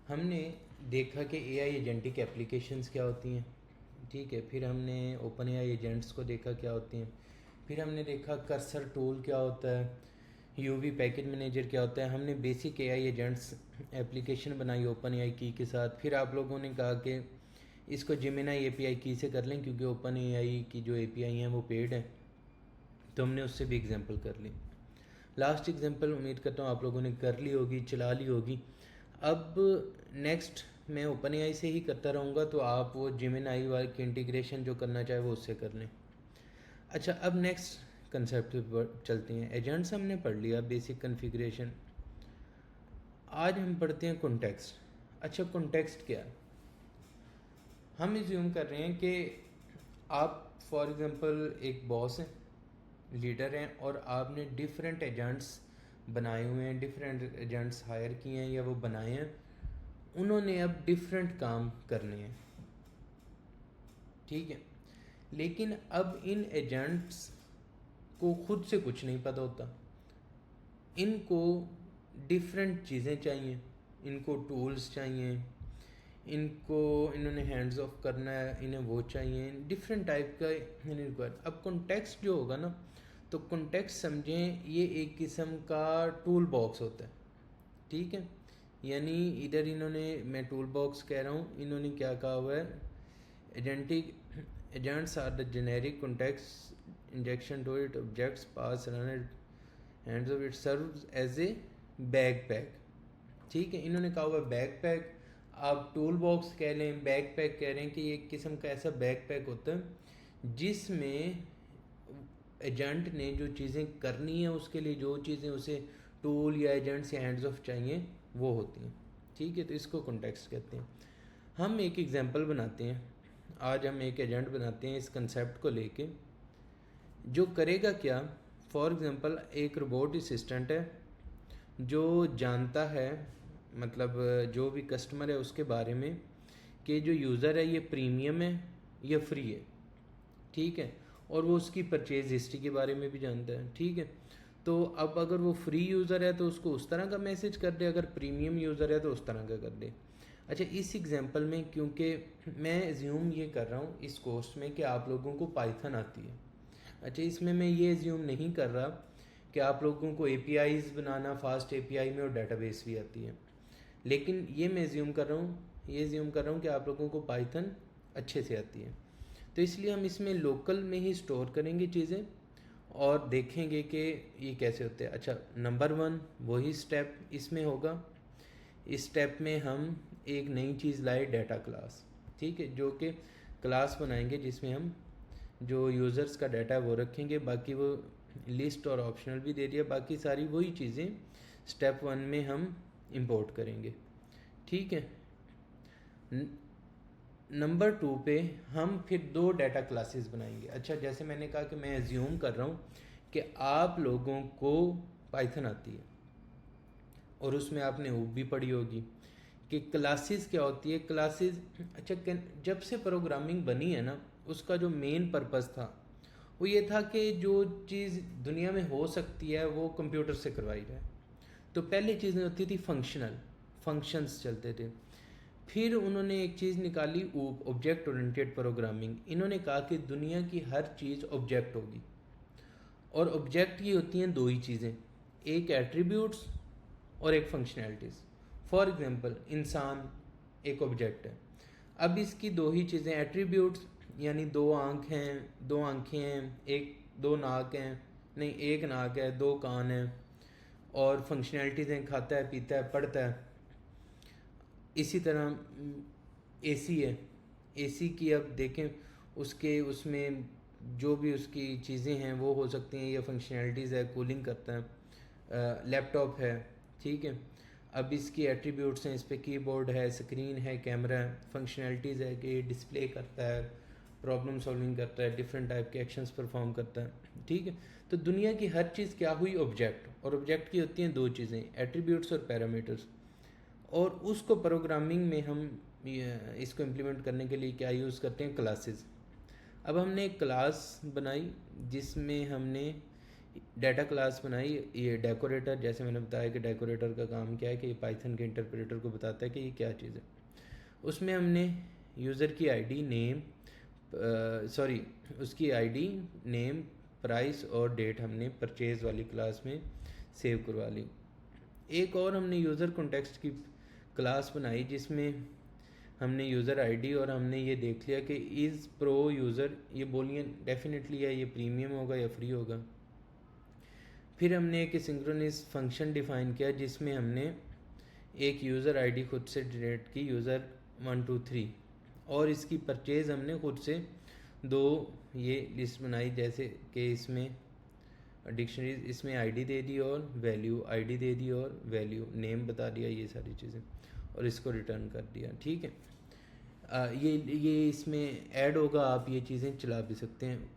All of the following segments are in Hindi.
हमने देखा कि एआई एजेंटिक एप्लीकेशंस क्या होती हैं, ठीक है। फिर हमने ओपन एआई एजेंट्स को देखा क्या होती हैं। फिर हमने देखा कर्सर टूल क्या होता है, यूवी पैकेज मैनेजर क्या होता है। हमने बेसिक एआई एजेंट्स एप्लीकेशन बनाई ओपन एआई की के साथ। फिर आप लोगों ने कहा कि इसको जेमिनाई एपीआई की से कर लें क्योंकि ओपन एआई की जो एपीआई हैं वो पेड है, तो हमने उससे भी एग्जांपल कर ली। लास्ट एग्जांपल उम्मीद करता हूँ आप लोगों ने कर ली होगी, चला ली होगी। अब नेक्स्ट मैं ओपन एआई से ही करता रहूँगा, तो आप वो जेमिनाई वाले की इंटीग्रेशन जो करना चाहे वो उससे कर लें। अच्छा, अब नेक्स्ट कंसेप्ट पर चलते हैं। एजेंट्स हमने पढ़ लिया, बेसिक कॉन्फ़िगरेशन। आज हम पढ़ते हैं कॉन्टेक्स्ट। अच्छा, कॉन्टेक्स्ट क्या है? हम एज्यूम कर रहे हैं कि आप फॉर एग्जांपल एक बॉस हैं, लीडर हैं, और आपने डिफरेंट एजेंट्स बनाए हुए हैं, डिफरेंट एजेंट्स हायर किए हैं या वो बनाए हैं। उन्होंने अब डिफरेंट काम करने हैं, ठीक है। लेकिन अब इन एजेंट्स को खुद से कुछ नहीं पता होता। इनको डिफरेंट चीज़ें चाहिए, इनको टूल्स चाहिए, इनको इन्होंने हैंड्स ऑफ करना है, इन्हें वो चाहिए, डिफरेंट टाइप का इन्हें रिक्वायर। अब कॉन्टेक्स्ट जो होगा ना, तो कॉन्टेक्स्ट समझें ये एक किस्म का टूल बॉक्स होता है, ठीक है। यानी इधर इन्होंने, मैं टूल बॉक्स कह रहा हूँ, इन्होंने क्या कहा हुआ है, agentic agents are the generic context injection to it objects pass run hands off it serves as a backpack, ठीक है। इन्होंने कहा हुआ बैकपैक, आप टूल बॉक्स कह लें, बैकपैक कह रहे हैं कि ये एक किस्म का ऐसा बैकपैक होता है जिसमें एजेंट ने जो चीज़ें करनी है उसके लिए जो चीज़ें उसे टूल या एजेंट्स या हैंड्स ऑफ चाहिए वो होती हैं, ठीक है। तो इसको कॉन्टेक्स्ट कहते हैं। हम एक एग्जांपल बनाते हैं, आज हम एक एजेंट बनाते हैं इस कंसेप्ट को लेके, जो करेगा क्या। फॉर एग्जांपल एक रोबोट असिस्टेंट है जो जानता है, मतलब जो भी कस्टमर है उसके बारे में कि जो यूज़र है ये प्रीमियम है या फ्री है, ठीक है। और वो उसकी परचेज हिस्ट्री के बारे में भी जानता है, ठीक है। तो अब अगर वो फ्री यूज़र है तो उसको उस तरह का मैसेज कर दे, अगर प्रीमियम यूज़र है तो उस तरह का कर दे। अच्छा, इस एग्जांपल में क्योंकि मैं एज्यूम ये कर रहा हूँ इस कोर्स में कि आप लोगों को पाइथन आती है। अच्छा, इसमें मैं ये एज्यूम नहीं कर रहा कि आप लोगों को एपीआईज बनाना फास्ट एपीआई में और डेटाबेस भी आती है, लेकिन ये मैं एज्यूम कर रहा हूँ, कि आप लोगों को पाइथन अच्छे से आती है। तो इसलिए हम इसमें लोकल में ही स्टोर करेंगे चीज़ें और देखेंगे कि ये कैसे होते हैं। अच्छा, नंबर 1 वही स्टेप इसमें होगा। इस स्टेप में हम एक नई चीज़ लाए, डाटा क्लास, ठीक है, जो कि क्लास बनाएंगे जिसमें हम जो यूज़र्स का डाटा है वो रखेंगे। बाकी वो लिस्ट और ऑप्शनल भी दे दिया, बाकी सारी वही चीज़ें स्टेप 1 में हम इंपोर्ट करेंगे, ठीक है। नंबर 2 पे हम फिर 2 डाटा क्लासेस बनाएंगे। अच्छा, जैसे मैंने कहा कि मैं एज्यूम कर रहा हूँ कि आप लोगों को पाइथन आती है और उसमें आपने ऊप भी पढ़ी होगी कि क्लासेस क्या होती है। क्लासेस, अच्छा, जब से प्रोग्रामिंग बनी है ना, उसका जो मेन पर्पस था वो ये था कि जो चीज़ दुनिया में हो सकती है वो कंप्यूटर से करवाई जाए। तो पहले चीज़ें होती थी फंक्शनल, फंक्शंस चलते थे। फिर उन्होंने एक चीज़ निकाली, ऑब्जेक्ट ओरिएंटेड प्रोग्रामिंग। इन्होंने कहा कि दुनिया की हर चीज़ ऑब्जेक्ट होगी, और ऑब्जेक्ट की होती हैं दो ही चीज़ें, एक एट्रीब्यूट्स और एक फंक्शनैलिटीज़। फॉर एग्जांपल इंसान एक ऑब्जेक्ट है। अब इसकी दो ही चीज़ें, एट्रीब्यूट्स यानी 2 आँख हैं, 2 आँखें हैं, एक 2 नाक हैं, नहीं 1 नाक है, 2 कान हैं, और फंक्शनैलिटीज़ हैं, खाता है, पीता है, पढ़ता है। इसी तरह एसी है, एसी की अब देखें उसके उसमें जो भी उसकी चीज़ें हैं वो हो सकती हैं, या फंक्शनैलिटीज़ है, कूलिंग करता है। लैपटॉप है, ठीक है। अब इसकी एट्रीब्यूट्स हैं, इस पर कीबोर्ड है, स्क्रीन है, कैमरा है। फंक्शनैलिटीज़ है कि डिस्प्ले करता है, प्रॉब्लम सॉल्विंग करता है, डिफरेंट टाइप के एक्शंस परफॉर्म करता है, ठीक है। तो दुनिया की हर चीज़ क्या हुई, ऑब्जेक्ट। और ऑब्जेक्ट की होती हैं दो चीज़ें, एट्रीब्यूट्स और पैरामीटर्स। और उसको प्रोग्रामिंग में हम इसको इम्प्लीमेंट करने के लिए क्या यूज़ करते हैं, क्लासेस। अब हमने एक क्लास बनाई जिसमें हमने डाटा क्लास बनाई। ये डेकोरेटर, जैसे मैंने बताया कि डेकोरेटर का काम क्या है कि ये पाइथन के इंटरप्रेटर को बताता है कि ये क्या चीज़ है। उसमें हमने यूज़र की आईडी नेम सॉरी उसकी आईडी नेम प्राइस और डेट हमने परचेज़ वाली क्लास में सेव करवा ली। एक और हमने यूज़र कॉन्टेक्स्ट की क्लास बनाई जिसमें हमने यूज़र आईडी और हमने ये देख लिया कि इज़ प्रो यूज़र, ये बोलिए डेफिनेटली या ये प्रीमियम होगा या फ्री होगा। फिर हमने एक सिंक्रोनस फंक्शन डिफ़ाइन किया जिसमें हमने एक यूज़र आईडी खुद से जनरेट की, यूज़र 1 2 3, और इसकी परचेज़ हमने खुद से दो ये लिस्ट बनाई, जैसे कि इसमें डिक्शनरीज, इसमें आईडी दे दी और वैल्यू, आईडी दे दी और वैल्यू, नेम बता दिया, ये सारी चीज़ें, और इसको रिटर्न कर दिया। ठीक है, ये इसमें ऐड होगा, आप ये चीज़ें चला भी सकते हैं।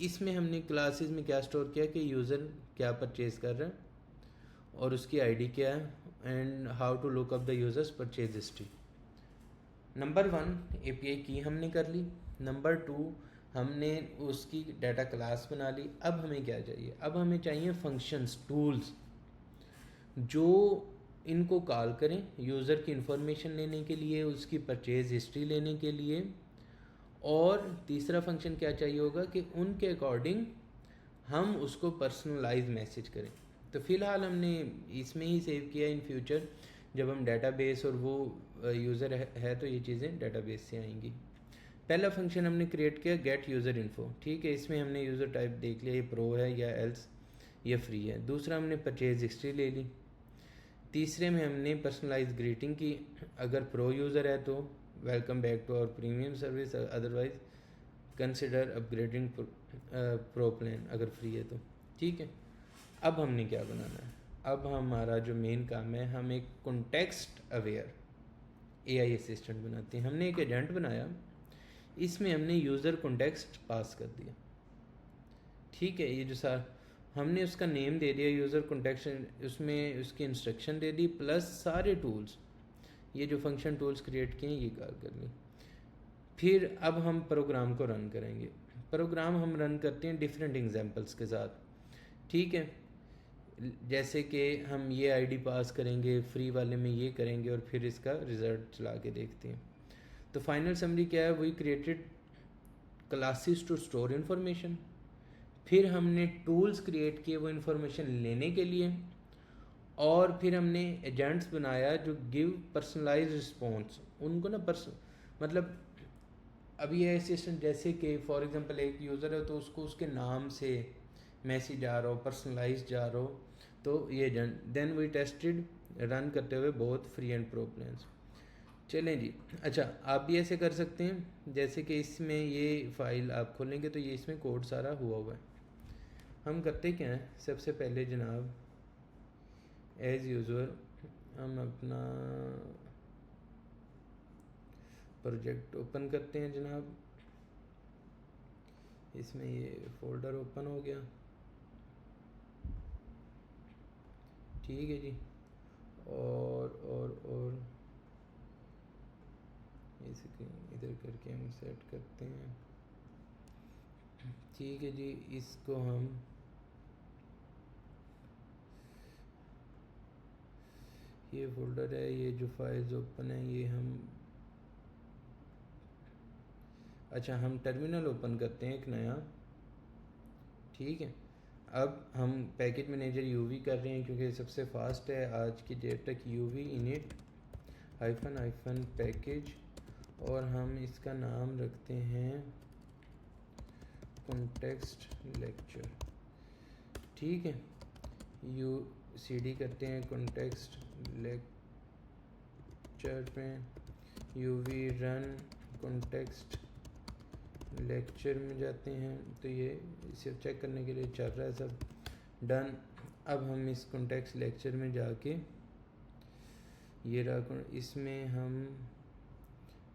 इसमें हमने क्लासेस में क्या स्टोर किया कि यूज़र क्या परचेज़ कर रहा है और उसकी आईडी क्या है, and how to look up the users purchase history. Number 1 API की हमने कर ली। नंबर 2 हमने उसकी डाटा क्लास बना ली। अब हमें क्या चाहिए? अब हमें चाहिए फंक्शंस, टूल्स जो इनको कॉल करें यूज़र की इंफॉर्मेशन लेने के लिए, उसकी परचेज हिस्ट्री लेने के लिए, और तीसरा फंक्शन क्या चाहिए होगा कि उनके अकॉर्डिंग हम उसको पर्सनलाइज मैसेज करें। तो फ़िलहाल हमने इसमें ही सेव किया। इन फ्यूचर जब हम डेटाबेस और वो यूज़र है तो ये चीज़ें डेटाबेस से आएंगी। पहला फंक्शन हमने क्रिएट किया गेट यूज़र इन्फो। ठीक है, इसमें हमने यूज़र टाइप देख लिया, ये प्रो है या एल्स ये फ्री है। दूसरा हमने परचेज हिस्ट्री ले ली। तीसरे में हमने पर्सनलाइज ग्रीटिंग की, अगर प्रो यूज़र है तो welcome back to our premium service, otherwise consider upgrading pro plan, अगर फ्री है तो। ठीक है, अब हमने क्या बनाना है? अब हमारा जो मेन काम है, हम एक कॉन्टेक्स्ट अवेयर एआई असिस्टेंट बनाते हैं। हमने एक एजेंट बनाया, इसमें हमने यूज़र कॉन्टेक्स्ट पास कर दिया। ठीक है, ये जो हमने उसका नेम दे दिया यूज़र कॉन्टेक्स्ट, उसमें उसकी इंस्ट्रक्शन दे दी, प्लस सारे टूल्स, ये जो फंक्शन टूल्स क्रिएट किए ये कॉल कर ली। फिर अब हम प्रोग्राम को रन करेंगे। प्रोग्राम हम रन करते हैं डिफरेंट एग्जांपल्स के साथ। ठीक है, जैसे कि हम ये आईडी पास करेंगे, फ्री वाले में ये करेंगे, और फिर इसका रिज़ल्ट चला के देखते हैं। तो फाइनल समरी क्या है? We created classes to store information. फिर हमने टूल्स क्रिएट किए वो इन्फॉर्मेशन लेने के लिए, और फिर हमने एजेंट्स बनाया जो गिव पर्सनलाइज रिस्पॉन्स। उनको ना मतलब अभी ये असिस्टेंट, जैसे कि फॉर एग्जांपल एक यूज़र है तो उसको उसके नाम से मैसेज आ रहा हो, पर्सनलाइज जा रहा हो, तो ये agent then we tested run करते हुए बहुत फ्री एंड प्रो प्लान्स। चलें जी, अच्छा आप भी ऐसे कर सकते हैं, जैसे कि इसमें ये फाइल आप खोलेंगे तो ये इसमें कोड सारा हुआ है। हम करते क्या हैं, सबसे पहले जनाब एज़ यूजुअल हम अपना प्रोजेक्ट ओपन करते हैं जनाब। इसमें ये फोल्डर ओपन हो गया। ठीक है जी, और इसके इधर करके हम सेट करते हैं। ठीक है जी, इसको हम ये फोल्डर है, ये जो फाइल्स ओपन है ये हम अच्छा हम टर्मिनल ओपन करते हैं एक नया। ठीक है, अब हम पैकेज मैनेजर यूवी कर रहे हैं क्योंकि सबसे फास्ट है आज की डेट तक। यूवी इनिट हाइफन पैकेज, और हम इसका नाम रखते हैं कॉन्टेक्स्ट लेक्चर। ठीक है, यू सी डी करते हैं कॉन्टेक्स्ट लेक्चर में, यूवी रन कॉन्टेक्स्ट लेक्चर में जाते हैं तो ये सिर्फ चेक करने के लिए चल रहा है सब। डन। अब हम इस कॉन्टेक्स्ट लेक्चर में जाके ये रहा, इसमें हम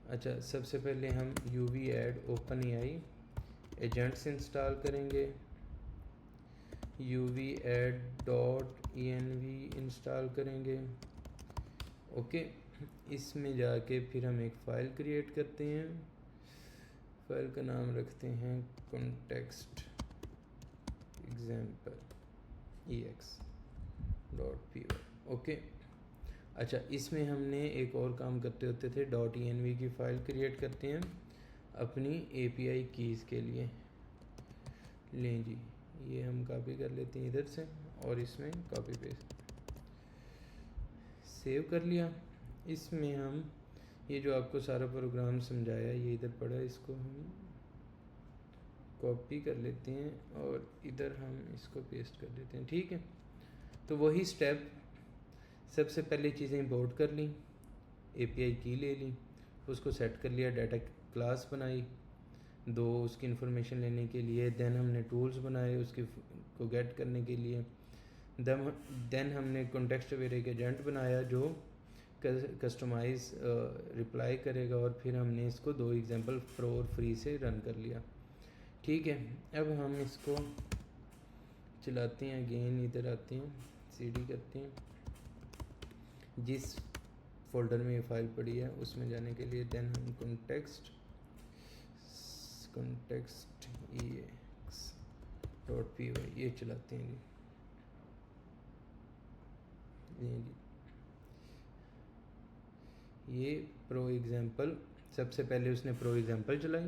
अच्छा सबसे पहले हम UV add open AI agents install करेंगे, यूवी ऐड .env इंस्टॉल करेंगे। ओके, इसमें जाके फिर हम एक फ़ाइल क्रिएट करते हैं, फाइल का नाम रखते हैं कॉन्टेक्स्ट एग्जाम्पल ex.py। ओके। अच्छा, इसमें हमने एक और काम करते होते थे, .env की फ़ाइल क्रिएट करते हैं अपनी API कीज़ के लिए। लें जी, ये हम कॉपी कर लेते हैं इधर से और इसमें कॉपी पेस्ट सेव कर लिया। इसमें हम ये जो आपको सारा प्रोग्राम समझाया ये इधर पड़ा है, इसको हम कॉपी कर लेते हैं और इधर हम इसको पेस्ट कर देते हैं। ठीक है, तो वही स्टेप, सबसे पहले चीज़ें इंपोर्ट कर ली, API की ले ली, उसको सेट कर लिया, डाटा क्लास बनाई दो उसकी इन्फॉर्मेशन लेने के लिए, देन हमने टूल्स बनाए उसके को गेट करने के लिए, देन हमने कॉन्टेक्स्ट अवेयर एक एजेंट बनाया जो कस्टमाइज रिप्लाई करेगा, और फिर हमने इसको 2 एग्जांपल प्रो और फ्री से रन कर लिया। ठीक है, अब हम इसको चलाते हैं, अगेन इधर आते हैं, CD करते हैं, जिस फोल्डर में ये फाइल पड़ी है उसमें जाने के लिए देन हम कॉन्टेक्स्ट ex.py ये चलाते हैं जी। ये प्रो एग्जांपल, सबसे पहले उसने प्रो एग्जांपल चलाई,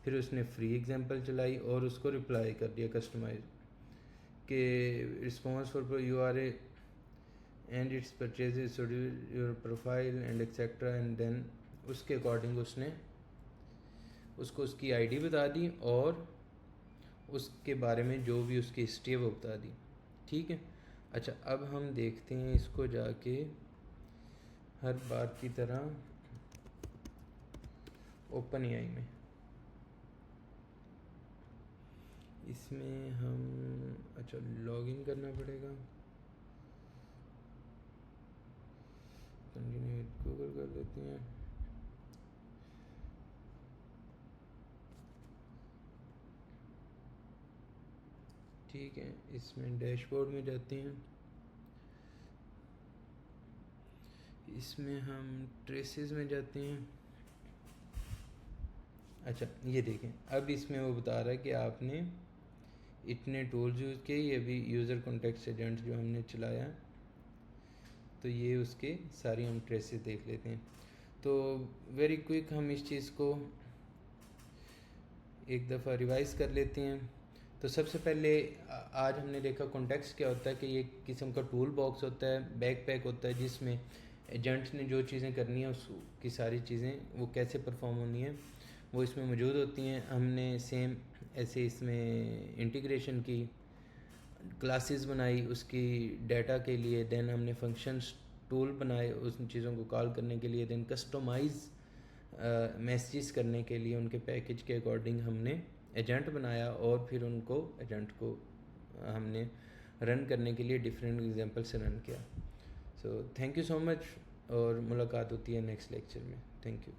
फिर उसने फ्री एग्जांपल चलाई और उसको रिप्लाई कर दिया कस्टमाइज के response for you are a and it's purchase your profile and etcetera, and then उसके अकॉर्डिंग उसने उसको उसकी आईडी बता दी और उसके बारे में जो भी उसकी हिस्ट्री है वो बता दी। ठीक है। अच्छा, अब हम देखते हैं इसको जाके हर बार की तरह OpenAI में, इसमें हम अच्छा लॉगिन करना पड़ेगा, कंटिन्यू गूगल कर लेते हैं। ठीक है, इसमें डैशबोर्ड में जाते हैं, इसमें हम ट्रेसेस में जाते हैं। अच्छा, ये देखें, अब इसमें वो बता रहा है कि आपने इतने टूल्स यूज़ किए, ये भी यूज़र कॉन्टेक्स्ट एजेंट जो हमने चलाया, तो ये उसके सारी हम ट्रेसेस देख लेते हैं। तो वेरी क्विक हम इस चीज़ को एक दफ़ा रिवाइज कर लेते हैं। तो सबसे पहले आज हमने देखा कॉन्टेक्स्ट क्या होता है, कि ये किस्म का टूल बॉक्स होता है, बैकपैक होता है, जिसमें एजेंट्स ने जो चीज़ें करनी है उसकी सारी चीज़ें वो कैसे परफॉर्म होनी है वो इसमें मौजूद होती हैं। हमने सेम ऐसे इसमें इंटीग्रेशन की, क्लासेस बनाई उसकी डाटा के लिए, देन हमने फंक्शंस टूल बनाए उस चीज़ों को कॉल करने के लिए, देन कस्टमाइज़ मैसेज करने के लिए उनके पैकेज के अकॉर्डिंग हमने एजेंट बनाया, और फिर उनको एजेंट को हमने रन करने के लिए डिफरेंट एग्जांपल से रन किया। So thank you so much, और मुलाकात होती है नेक्स्ट लेक्चर में। Thank you.